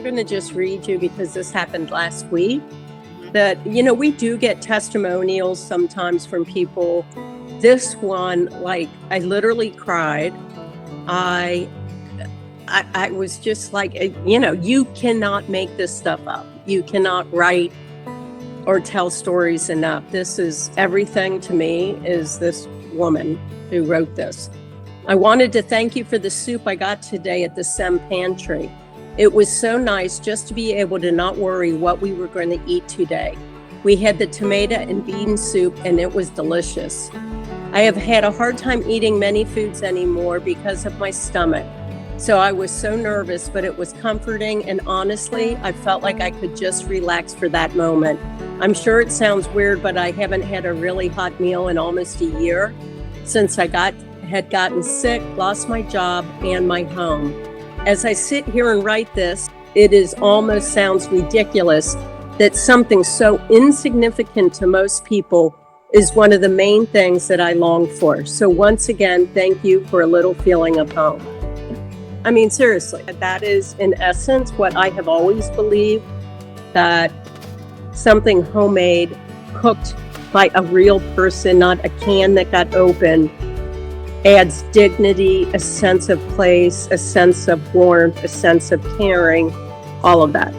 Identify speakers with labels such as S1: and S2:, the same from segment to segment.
S1: I'm going to just read you because this happened last week. That, we do get testimonials sometimes from people. This one, I literally cried. I was just like, you cannot make this stuff up. You cannot write or tell stories enough. This is everything to me, is this woman who wrote this. I wanted to thank you for the soup I got today at the Sem Pantry. It was so nice just to be able to not worry what we were going to eat today. We had the tomato and bean soup, and it was delicious. I have had a hard time eating many foods anymore because of my stomach. So I was so nervous, but it was comforting, and honestly, I felt like I could just relax for that moment. I'm sure it sounds weird, but I haven't had a really hot meal in almost a year since I had gotten sick, lost my job, and my home. As I sit here and write this, it almost sounds ridiculous that something so insignificant to most people is one of the main things that I long for. So once again, thank you for a little feeling of home. I mean, seriously, that is in essence what I have always believed, that something homemade, cooked by a real person, not a can that got open, adds dignity, a sense of place, a sense of warmth, a sense of caring, all of that.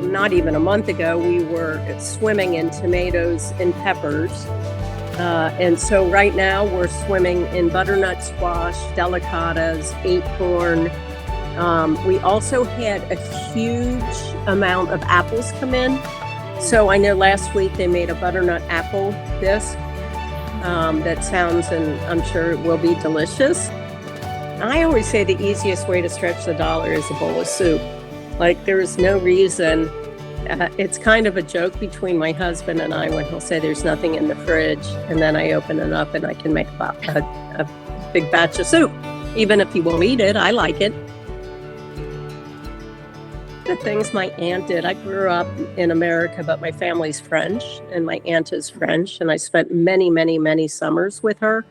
S1: Not even a month ago, we were swimming in tomatoes and peppers. And so right now we're swimming in butternut squash, delicatas, acorn. We also had a huge amount of apples come in. So I know last week they made a butternut apple bisque that sounds, and I'm sure it will be delicious. I always say the easiest way to stretch the dollar is a bowl of soup. There is no reason. It's kind of a joke between my husband and I when he'll say there's nothing in the fridge, and then I open it up and I can make a big batch of soup. Even if he won't eat it, I like it. The things my aunt did. I grew up in America, but my family's French, and my aunt is French, and I spent many, many, many summers with her.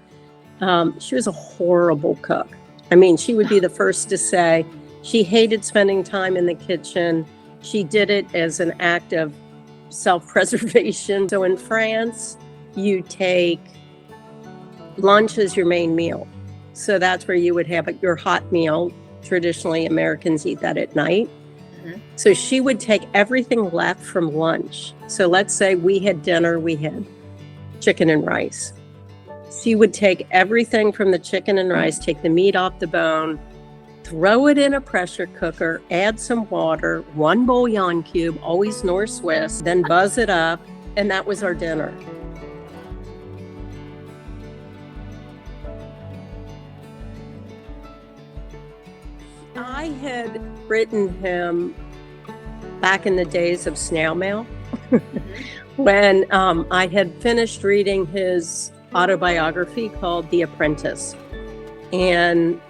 S1: She was a horrible cook. I mean, she would be the first to say she hated spending time in the kitchen. She did it as an act of self-preservation. So in France, you take lunch as your main meal. So that's where you would have your hot meal. Traditionally, Americans eat that at night. So she would take everything left from lunch. So let's say we had dinner, we had chicken and rice. She would take everything from the chicken and rice, take the meat off the bone, throw it in a pressure cooker, add some water, 1 bouillon cube, always North Swiss, then buzz it up, and that was our dinner. I had written him back in the days of snail mail when I had finished reading his autobiography called The Apprentice. And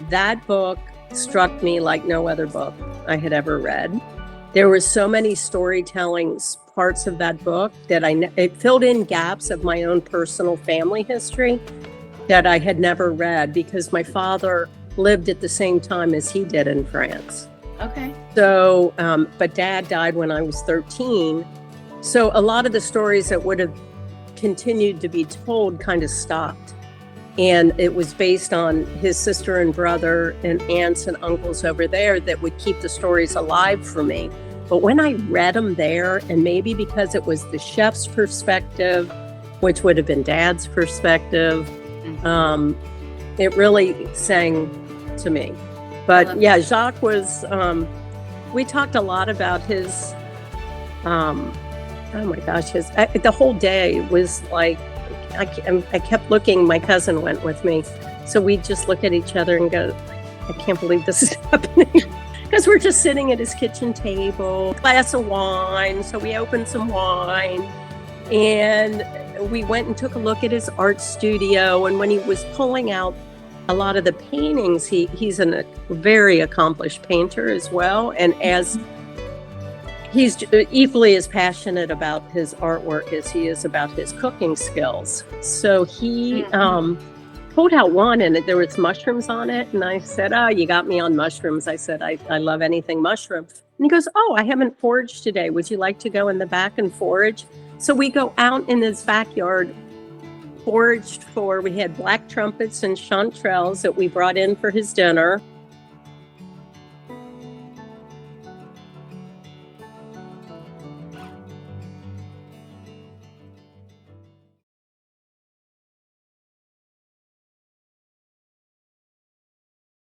S1: that book struck me like no other book I had ever read. There were so many storytelling parts of that book that it filled in gaps of my own personal family history that I had never read because my father lived at the same time as he did in France.
S2: Okay.
S1: So, but Dad died when I was 13. So a lot of the stories that would have continued to be told kind of stopped. And it was based on his sister and brother and aunts and uncles over there that would keep the stories alive for me. But when I read them there, and maybe because it was the chef's perspective, which would have been Dad's perspective, it really sang to me. But yeah, Jacques was, we talked a lot about his, oh my gosh, the whole day was like, I kept looking, my cousin went with me. So we'd just look at each other and go, I can't believe this is happening. Because we're just sitting at his kitchen table, glass of wine. So we opened some wine and we went and took a look at his art studio. And when he was pulling out a lot of the paintings, he's a very accomplished painter as well. And as he's equally as passionate about his artwork as he is about his cooking skills. So he pulled out one and there was mushrooms on it. And I said, oh, you got me on mushrooms. I said, I love anything mushroom. And he goes, oh, I haven't foraged today. Would you like to go in the back and forage? So we go out in his backyard, foraged for, we had black trumpets and chanterelles that we brought in for his dinner.